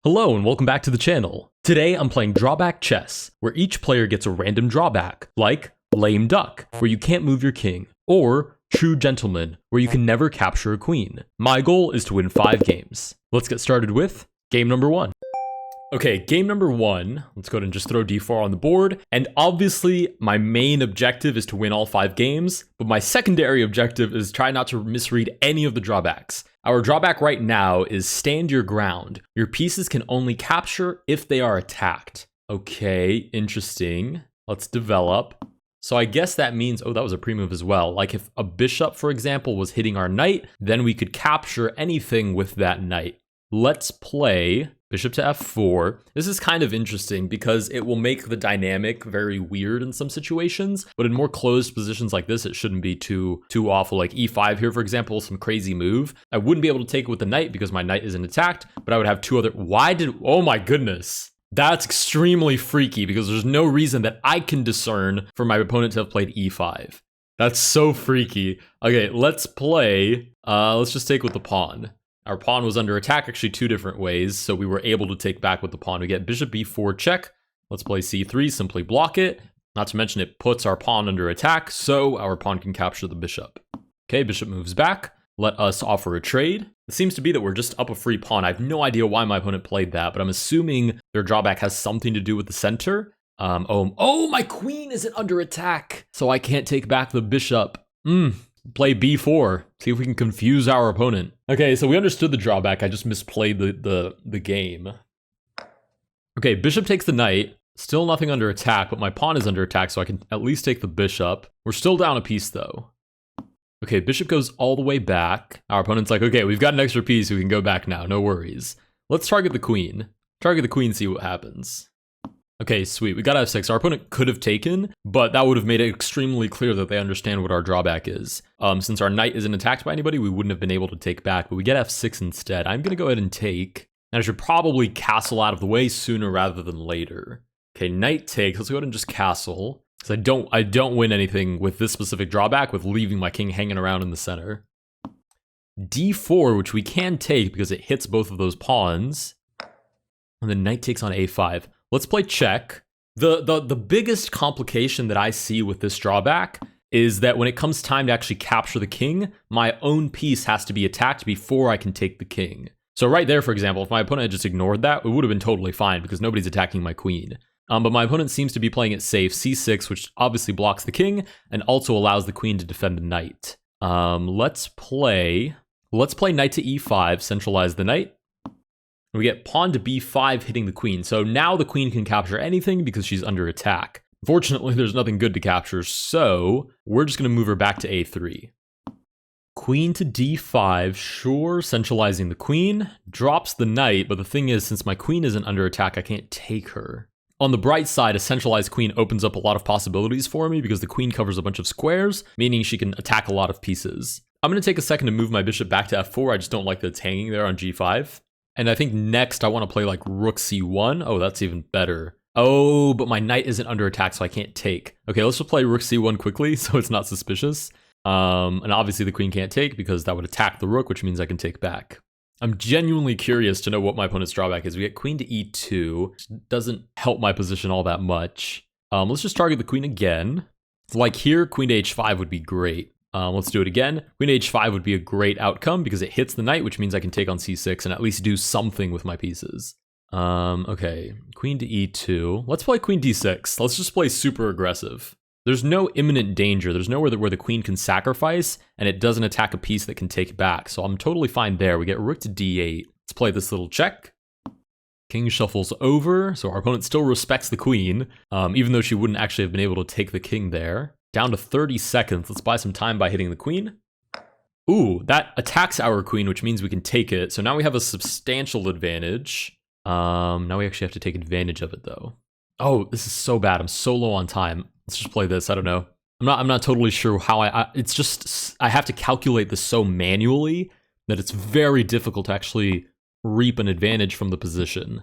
Hello and welcome back to the channel. Today I'm playing Drawback Chess, where each player gets a random drawback, like Lame Duck, where you can't move your king, or True Gentleman, where you can never capture a queen. My goal is to win 5 games. Let's get started with game number 1. Okay, game number 1, let's go ahead and just throw d4 on the board, and obviously my main objective is to win all 5 games, but my secondary objective is try not to misread any of the drawbacks. Our drawback right now is stand your ground. Your pieces can only capture if they are attacked. Okay, interesting. Let's develop. So I guess that means, oh, that was a pre-move as well. Like if a bishop, for example, was hitting our knight, then we could capture anything with that knight. Let's play bishop to f4. This is kind of interesting because it will make the dynamic very weird in some situations, but in more closed positions like this, it shouldn't be too awful. Like e5 here, for example, some crazy move. I wouldn't be able to take it with the knight because my knight isn't attacked, but I would have 2 other. Oh my goodness. That's extremely freaky because there's no reason that I can discern for my opponent to have played e5. That's so freaky. Okay, let's play. Let's just take with the pawn. Our pawn was under attack actually 2 different ways, so we were able to take back with the pawn. We get bishop b4 check. Let's play c3, simply block it. Not to mention it puts our pawn under attack, so our pawn can capture the bishop. Okay, bishop moves back. Let us offer a trade. It seems to be that we're just up a free pawn. I have no idea why my opponent played that, but I'm assuming their drawback has something to do with the center. Oh, my queen isn't under attack, so I can't take back the bishop. Play b4, see if we can confuse our opponent. Okay, so we understood the drawback. I just misplayed the game. Okay, bishop takes the knight. Still nothing under attack, but my pawn is under attack, so I can at least take the bishop. We're still down a piece though. Okay, bishop goes all the way back. Our opponent's like, okay, we've got an extra piece, we can go back now, no worries. Let's target the queen. Target the queen, see what happens. Okay, sweet. We got f6. Our opponent could have taken, but that would have made it extremely clear that they understand what our drawback is. Since our knight isn't attacked by anybody, we wouldn't have been able to take back, but we get f6 instead. I'm going to go ahead and take, and I should probably castle out of the way sooner rather than later. Okay, knight takes. Let's go ahead and just castle, because I don't win anything with this specific drawback with leaving my king hanging around in the center. d4, which we can take because it hits both of those pawns, and then knight takes on a5. Let's play check. The biggest complication that I see with this drawback is that when it comes time to actually capture the king, my own piece has to be attacked before I can take the king. So right there, for example, if my opponent had just ignored that, it would have been totally fine because nobody's attacking my queen. But my opponent seems to be playing it safe, c6, which obviously blocks the king and also allows the queen to defend the knight. Let's play knight to e5, centralize the knight. We get pawn to b5 hitting the queen. So now the queen can capture anything because she's under attack. Fortunately, there's nothing good to capture, so we're just going to move her back to a3. Queen to d5, sure, centralizing the queen. Drops the knight, but the thing is, since my queen isn't under attack, I can't take her. On the bright side, a centralized queen opens up a lot of possibilities for me because the queen covers a bunch of squares, meaning she can attack a lot of pieces. I'm going to take a second to move my bishop back to f4. I just don't like that it's hanging there on g5. And I think next I want to play like rook c1. Oh, that's even better. Oh, but my knight isn't under attack, so I can't take. Okay, let's just play rook c1 quickly so it's not suspicious. And obviously the queen can't take because that would attack the rook, which means I can take back. I'm genuinely curious to know what my opponent's drawback is. We get queen to e2, which doesn't help my position all that much. Let's just target the queen again. Like here, queen to h5 would be great. Let's do it again. Queen h5 would be a great outcome because it hits the knight, which means I can take on c6 and at least do something with my pieces. Okay, queen to e2. Let's play queen d6. Let's just play super aggressive. There's no imminent danger. There's nowhere where the queen can sacrifice, and it doesn't attack a piece that can take back. So I'm totally fine there. We get rook to d8. Let's play this little check. King shuffles over, so our opponent still respects the queen, even though she wouldn't actually have been able to take the king there. Down to 30 seconds. Let's buy some time by hitting the queen. Ooh, that attacks our queen, which means we can take it. So now we have a substantial advantage. Now we actually have to take advantage of it, though. Oh, this is so bad. I'm so low on time. Let's just play this. I don't know. I'm not totally sure how it's just, I have to calculate this so manually that it's very difficult to actually reap an advantage from the position.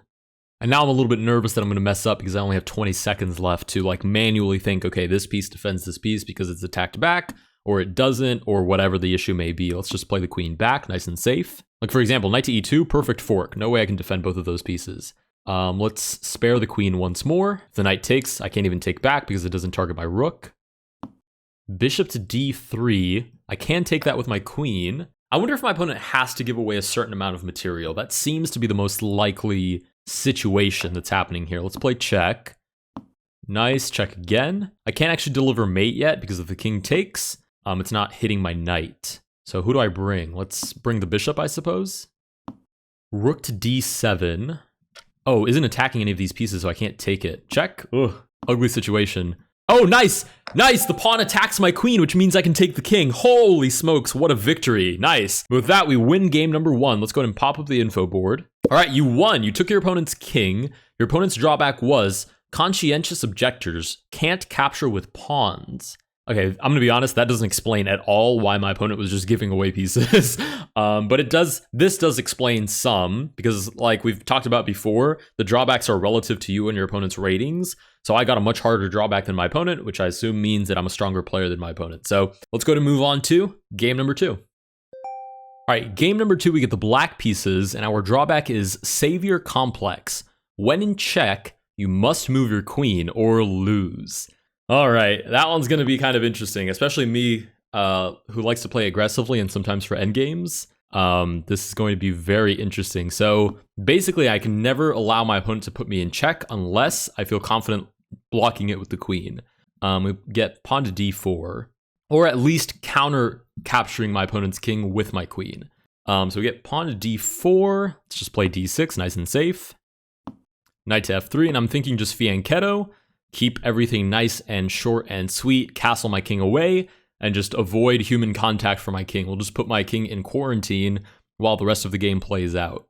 And now I'm a little bit nervous that I'm going to mess up because I only have 20 seconds left to like manually think, okay, this piece defends this piece because it's attacked back, or it doesn't, or whatever the issue may be. Let's just play the queen back, nice and safe. Like for example, knight to e2, perfect fork. No way I can defend both of those pieces. Let's spare the queen once more. If the knight takes, I can't even take back because it doesn't target my rook. Bishop to d3. I can take that with my queen. I wonder if my opponent has to give away a certain amount of material. That seems to be the most likely situation that's happening here. Let's play check. Nice, check again. I can't actually deliver mate yet because if the king takes, it's not hitting my knight. So who do I bring? Let's bring the bishop, I suppose. Rook to d7. Oh, isn't attacking any of these pieces, so I can't take it. Check. Ugh, ugly situation. Oh, nice! Nice! The pawn attacks my queen, which means I can take the king. Holy smokes, what a victory. Nice. With that, we win game number 1. Let's go ahead and pop up the info board. All right, you won. You took your opponent's king. Your opponent's drawback was conscientious objectors can't capture with pawns. Okay, I'm gonna be honest, that doesn't explain at all why my opponent was just giving away pieces. But this does explain some, because like we've talked about before, the drawbacks are relative to you and your opponent's ratings. So I got a much harder drawback than my opponent, which I assume means that I'm a stronger player than my opponent. So let's go to move on to game number 2. All right, game number 2, we get the black pieces, and our drawback is savior complex. When in check, you must move your queen or lose. All right, that one's going to be kind of interesting, especially me who likes to play aggressively and sometimes for endgames. This is going to be very interesting. So basically, I can never allow my opponent to put me in check unless I feel confident blocking it with the queen. We get pawn to d4, or at least counter capturing my opponent's king with my queen. So we get pawn to d4. Let's just play d6, nice and safe. Knight to f3, and I'm thinking just fianchetto. Keep everything nice and short and sweet, castle my king away, and just avoid human contact for my king. We'll just put my king in quarantine while the rest of the game plays out.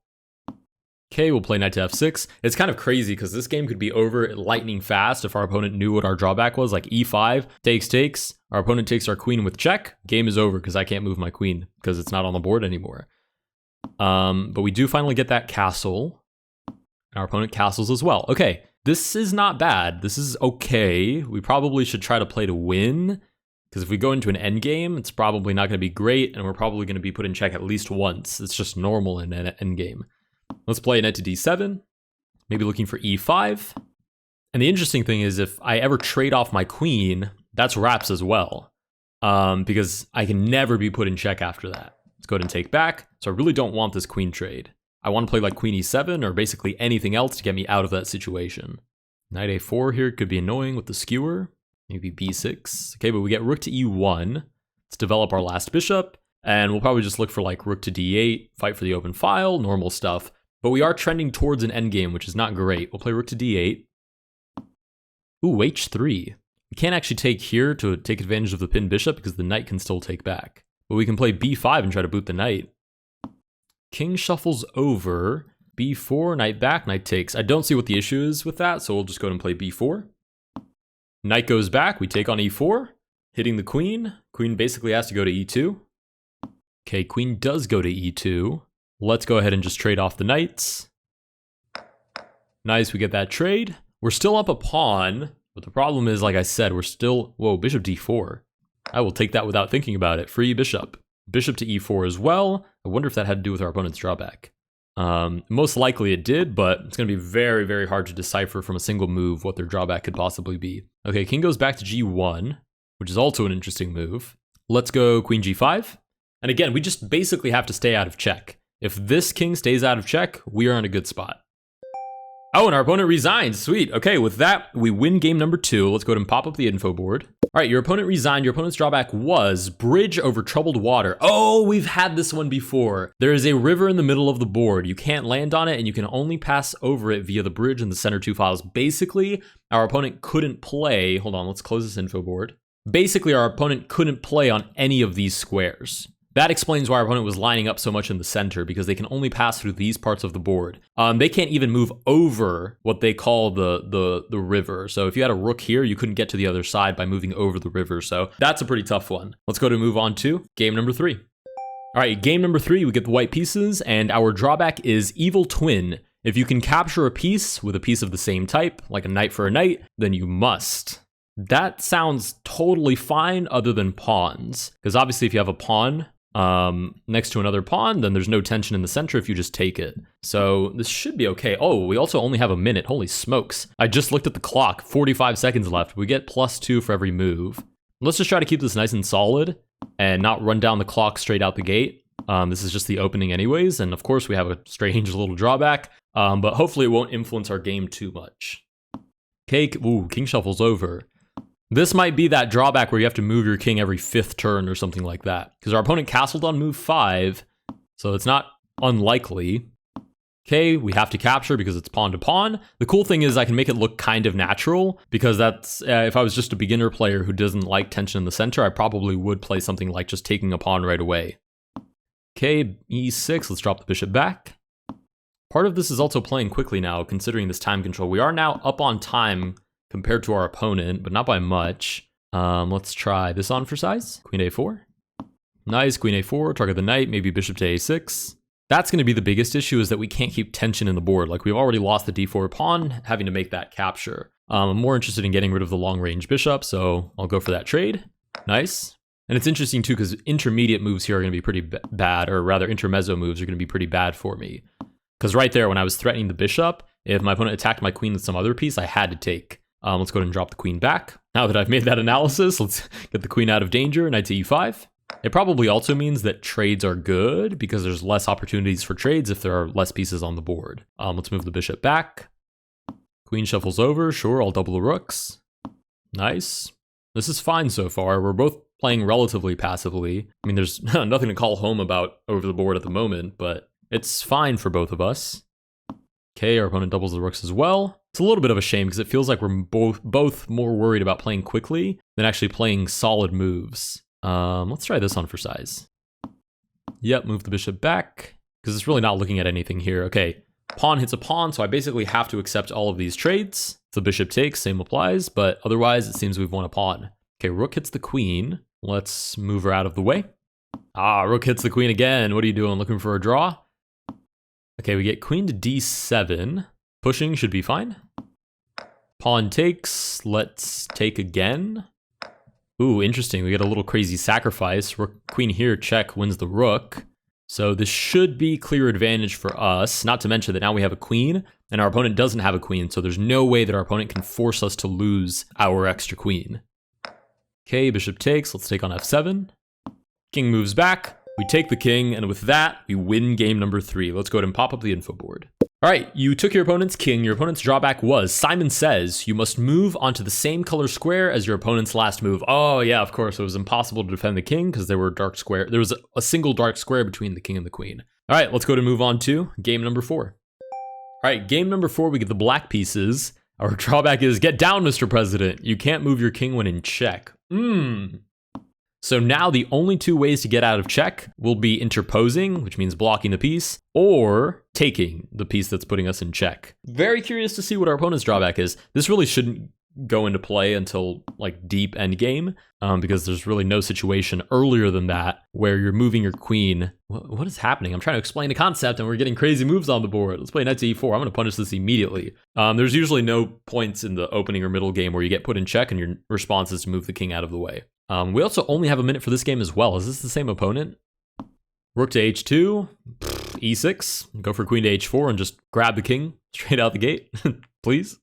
Okay, we'll play knight to f6. It's kind of crazy because this game could be over lightning fast if our opponent knew what our drawback was, like e5, takes. Our opponent takes our queen with check. Game is over because I can't move my queen because it's not on the board anymore. But we do finally get that castle. And our opponent castles as well. Okay. This is not bad. This is okay. We probably should try to play to win, because if we go into an endgame, it's probably not going to be great, and we're probably going to be put in check at least once. It's just normal in an endgame. Let's play knight to d7, maybe looking for e5. And the interesting thing is if I ever trade off my queen, that's wraps as well, because I can never be put in check after that. Let's go ahead and take back. So I really don't want this queen trade. I want to play like queen e7 or basically anything else to get me out of that situation. Knight a4 here could be annoying with the skewer. Maybe b6. Okay, but we get rook to e1. Let's develop our last bishop. And we'll probably just look for like rook to d8, fight for the open file, normal stuff. But we are trending towards an endgame, which is not great. We'll play rook to d8. Ooh, h3. We can't actually take here to take advantage of the pinned bishop because the knight can still take back. But we can play b5 and try to boot the knight. King shuffles over, b4, knight back, knight takes. I don't see what the issue is with that, so we'll just go ahead and play b4. Knight goes back, we take on e4, hitting the queen. Queen basically has to go to e2. Okay, queen does go to e2. Let's go ahead and just trade off the knights. Nice, we get that trade. We're still up a pawn, but the problem is, like I said, we're still... Whoa, bishop d4. I will take that without thinking about it. Free bishop. Bishop to e4 as well. I wonder if that had to do with our opponent's drawback. Most likely it did, but it's going to be very, very hard to decipher from a single move what their drawback could possibly be. Okay, king goes back to g1, which is also an interesting move. Let's go queen g5. And again, we just basically have to stay out of check. If this king stays out of check, we are in a good spot. Oh, and our opponent resigns. Sweet. Okay, with that, we win game number 2. Let's go ahead and pop up the info board. All right, your opponent resigned. Your opponent's drawback was bridge over troubled water. Oh, we've had this one before. There is a river in the middle of the board. You can't land on it, and you can only pass over it via the bridge and the center 2 files. Basically, our opponent couldn't play. Hold on, let's close this info board. Basically, our opponent couldn't play on any of these squares. That explains why our opponent was lining up so much in the center, because they can only pass through these parts of the board. They can't even move over what they call the river. So if you had a rook here, you couldn't get to the other side by moving over the river. So that's a pretty tough one. Let's go to move on to game number 3. All right, game number 3, we get the white pieces, and our drawback is evil twin. If you can capture a piece with a piece of the same type, like a knight for a knight, then you must. That sounds totally fine other than pawns, because obviously if you have a pawn, next to another pawn, then there's no tension in the center if you just take it. So this should be okay. Oh, we also only have a minute. Holy smokes. I just looked at the clock, 45 seconds left. We get +2 for every move. Let's just try to keep this nice and solid and not run down the clock straight out the gate. This is just the opening anyways, and of course we have a strange little drawback, but hopefully it won't influence our game too much. Okay, ooh, king shuffles over. This might be that drawback where you have to move your king every 5th turn or something like that, because our opponent castled on move 5, so it's not unlikely. Okay, we have to capture because it's pawn to pawn. The cool thing is I can make it look kind of natural, because that's, if I was just a beginner player who doesn't like tension in the center, I probably would play something like just taking a pawn right away. Okay, e6, let's drop the bishop back. Part of this is also playing quickly now, considering this time control. We are now up on time compared to our opponent, but not by much. Let's try this on for size. Queen a4. Nice, queen a4, target the knight, maybe bishop to a6. That's going to be the biggest issue, is that we can't keep tension in the board. Like, we've already lost the d4 pawn, having to make that capture. I'm more interested in getting rid of the long-range bishop, so I'll go for that trade. Nice. And it's interesting too, because intermediate moves here are going to be pretty bad, or rather intermezzo moves are going to be pretty bad for me. Because right there, when I was threatening the bishop, if my opponent attacked my queen with some other piece, I had to take. Let's go ahead and drop the queen back. Now that I've made that analysis, let's get the queen out of danger. Knight to e5. It probably also means that trades are good, because there's less opportunities for trades if there are less pieces on the board. Let's move the bishop back. Queen shuffles over. Sure, I'll double the rooks. Nice. This is fine so far. We're both playing relatively passively. I mean, there's nothing to call home about over the board at the moment, but it's fine for both of us. Okay, our opponent doubles the rooks as well. It's a little bit of a shame, because it feels like we're both more worried about playing quickly than actually playing solid moves. Let's try this on for size. Yep, move the bishop back, because it's really not looking at anything here. Okay, pawn hits a pawn, so I basically have to accept all of these trades. If the bishop takes, same applies, but otherwise it seems we've won a pawn. Okay, rook hits the queen. Let's move her out of the way. Ah, rook hits the queen again. What are you doing? Looking for a draw? Okay, we get queen to d7. Pushing should be fine. Pawn takes. Let's take again. Ooh, interesting. We get a little crazy sacrifice. Rook, queen here, check, wins the rook. So this should be clear advantage for us. Not to mention that now we have a queen, and our opponent doesn't have a queen, so there's no way that our opponent can force us to lose our extra queen. Okay, bishop takes. Let's take on f7. King moves back. We take the king, and with that, we win game number 3. Let's go ahead and pop up the info board. All right, you took your opponent's king. Your opponent's drawback was, Simon says, you must move onto the same color square as your opponent's last move. Oh yeah, of course, it was impossible to defend the king because there were dark square. There was a single dark square between the king and the queen. All right, let's go to move on to game number 4. All right, game number 4, we get the black pieces. Our drawback is, get down, Mr. President. You can't move your king when in check. So now the only 2 ways to get out of check will be interposing, which means blocking the piece, or taking the piece that's putting us in check. Very curious to see what our opponent's drawback is. This really shouldn't go into play until like deep endgame, because there's really no situation earlier than that where you're moving your queen. What is happening? I'm trying to explain the concept and we're getting crazy moves on the board. Let's play knight to e4. I'm going to punish this immediately. There's usually no points in the opening or middle game where you get put in check and your response is to move the king out of the way. We also only have a minute for this game as well. Is this the same opponent? Rook to h2, e6, go for queen to h4 and just grab the king straight out the gate, please.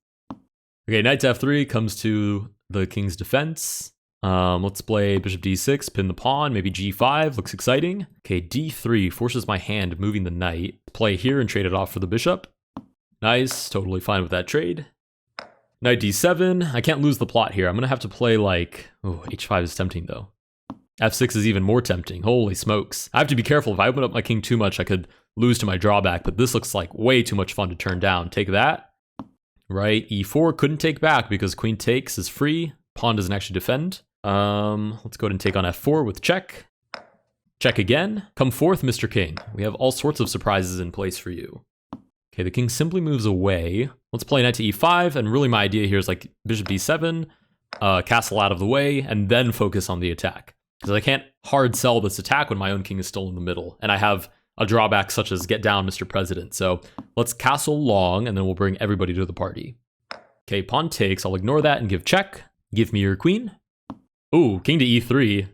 Okay, knight to f3 comes to the king's defense. Let's play bishop d6, pin the pawn, maybe g5, looks exciting. Okay, d3 forces my hand, moving the knight. Play here and trade it off for the bishop. Nice, totally fine with that trade. Knight d7, I can't lose the plot here. I'm gonna have to play like, oh, h5 is tempting though. f6 is even more tempting, holy smokes. I have to be careful, if I open up my king too much, I could lose to my drawback, but this looks like way too much fun to turn down. Take that, right? e4 couldn't take back because queen takes is free. Pawn doesn't actually defend. Let's go ahead and take on f4 with check. Check again. Come forth, Mr. King. We have all sorts of surprises in place for you. Okay, the king simply moves away. Let's play knight to e5, and really my idea here is like bishop d7, castle out of the way, and then focus on the attack. Because I can't hard sell this attack when my own king is still in the middle, and I have a drawback such as get down, Mr. President. So let's castle long, and then we'll bring everybody to the party. Okay, pawn takes. I'll ignore that and give check. Give me your queen. Ooh, king to e3.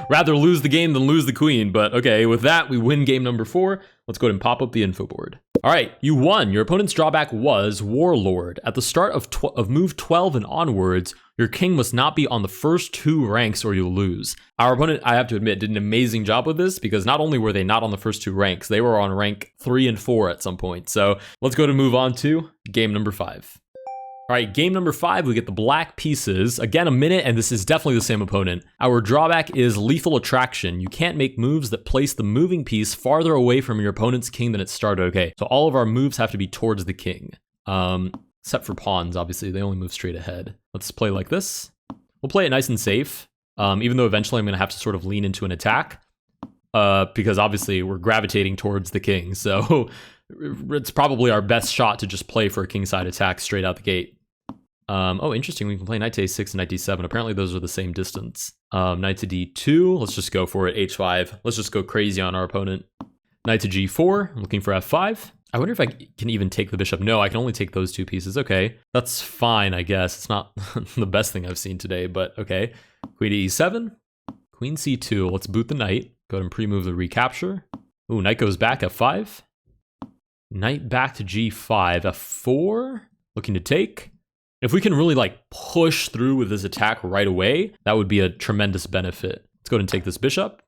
Rather lose the game than lose the queen, but okay, with that, we win game number 4. Let's go ahead and pop up the info board. All right, you won. Your opponent's drawback was Warlord. At the start of move 12 and onwards, your king must not be on the first 2 ranks or you'll lose. Our opponent, I have to admit, did an amazing job with this because not only were they not on the first 2 ranks, they were on rank 3 and 4 at some point. So let's go to move on to game number 5. All right, game number 5, we get the black pieces. Again, a minute, and this is definitely the same opponent. Our drawback is Lethal Attraction. You can't make moves that place the moving piece farther away from your opponent's king than it started. Okay, so all of our moves have to be towards the king. Except for pawns, obviously. They only move straight ahead. Let's play like this. We'll play it nice and safe, even though eventually I'm going to have to sort of lean into an attack, because obviously we're gravitating towards the king. So it's probably our best shot to just play for a kingside attack straight out the gate. Oh, interesting. We can play knight to a6 and knight to d7. Apparently those are the same distance. Knight to d2. Let's just go for it. h5. Let's just go crazy on our opponent. Knight to g4. I'm looking for f5. I wonder if I can even take the bishop. No, I can only take those 2 pieces. Okay, that's fine, I guess. It's not the best thing I've seen today, but okay. Queen to e7. Queen c2. Let's boot the knight. Go ahead and pre-move the recapture. Ooh, knight goes back, f5. Knight back to g5, f4. Looking to take. If we can really like push through with this attack right away, that would be a tremendous benefit. Let's go ahead and take this bishop.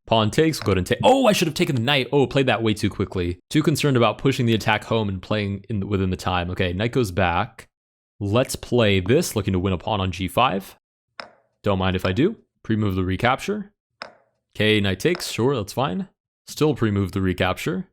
Pawn takes, we'll go ahead and take. Oh, I should have taken the knight. Oh, played that way too quickly. Too concerned about pushing the attack home and playing within the time. Okay, knight goes back. Let's play this, looking to win a pawn on g5. Don't mind if I do. Pre-move the recapture. Okay, knight takes, sure, that's fine. Still pre-move the recapture.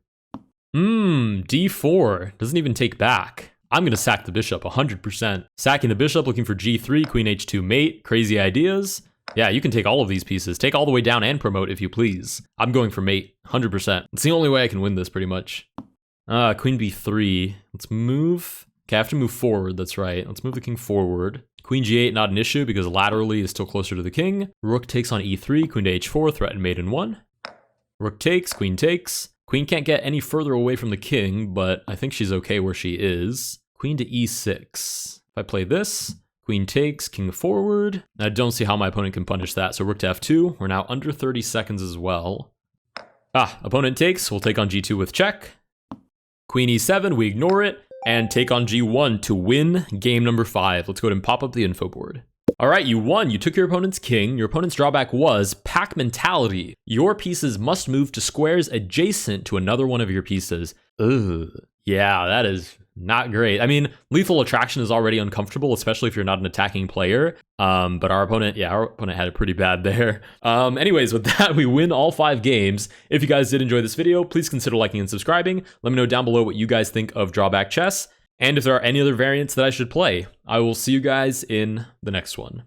d4, doesn't even take back. I'm going to sack the bishop 100%. Sacking the bishop, looking for g3, queen h2 mate, crazy ideas. Yeah, you can take all of these pieces. Take all the way down and promote if you please. I'm going for mate, 100%. It's the only way I can win this pretty much. Queen b3. Let's move. Okay, I have to move forward, that's right. Let's move the king forward. Queen g8, not an issue because laterally is still closer to the king. Rook takes on e3, queen to h4, threatened mate in 1. Rook takes, queen takes. Queen can't get any further away from the king, but I think she's okay where she is. Queen to e6. If I play this, queen takes, king forward. I don't see how my opponent can punish that, so rook to f2. We're now under 30 seconds as well. Opponent takes, we'll take on g2 with check. Queen e7, we ignore it, and take on g1 to win game number 5. Let's go ahead and pop up the info board. All right, you won. You took your opponent's king. Your opponent's drawback was pack mentality. Your pieces must move to squares adjacent to another one of your pieces. Ugh. Yeah, that is not great. I mean, lethal attraction is already uncomfortable, especially if you're not an attacking player. But our opponent had it pretty bad there. Anyways, with that, we win all 5 games. If you guys did enjoy this video, please consider liking and subscribing. Let me know down below what you guys think of drawback chess. And if there are any other variants that I should play. I will see you guys in the next one.